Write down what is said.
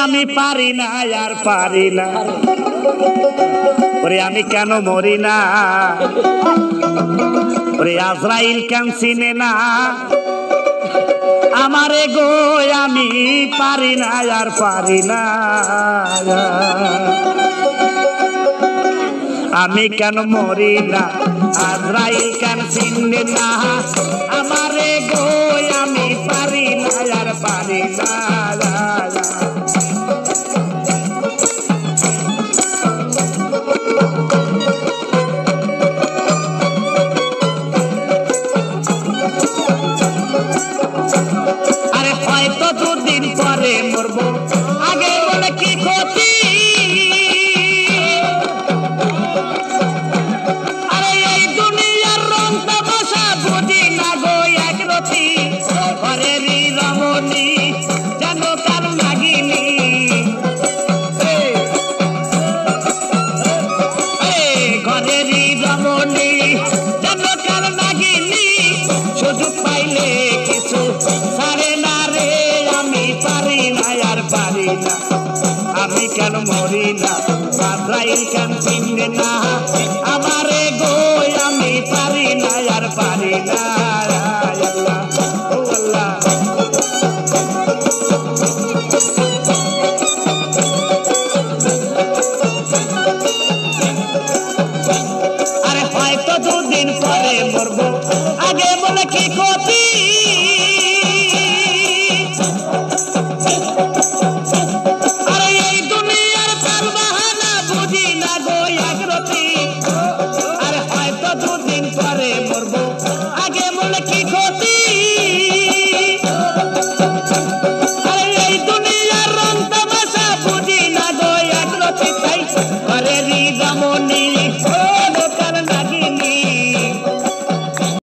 আমি পারি না আর পারি না ওরে আমি কেন মরি না ওরে আজরাইল কেন চিনে না আমারে গো আমি পারি না আর পারি না আমি কেন মরি না আজরাইল কেন চিনে না আমারে গো আমি পারি না আর পারি না আরে হয়তো দুদিন পরে মরবো আগে বলে কি ক্ষতি আরে এই দুনিয়ার রং তামাশা বুঝি না গো একরতি ঘরেরই রমণী যেন কার নাগিনী ঘরেরই রমণী যেন কার নাগিনী সুযোগ পাইলে কিছু সারে না রে আমি পারি না আর পারি না আমি কেন মরি না আজরাইল কেন চিনে না আমারে গো আমি পারি না আর পারি না আল্লাহ ও আল্লাহ আরে হয়তো দুদিন পরে মরবো আগে বলে কি ক্ষতি আরে এই দুনিয়ার তাল বাহানা বুঝি না গো একরতি আরে হয়তো দুদিন পরে মরবো আগে বলে কি ক্ষতি আরে এই দুনিয়ার রং তামাশা বুঝি না গো একরতি তাই ঘরেরই রমণী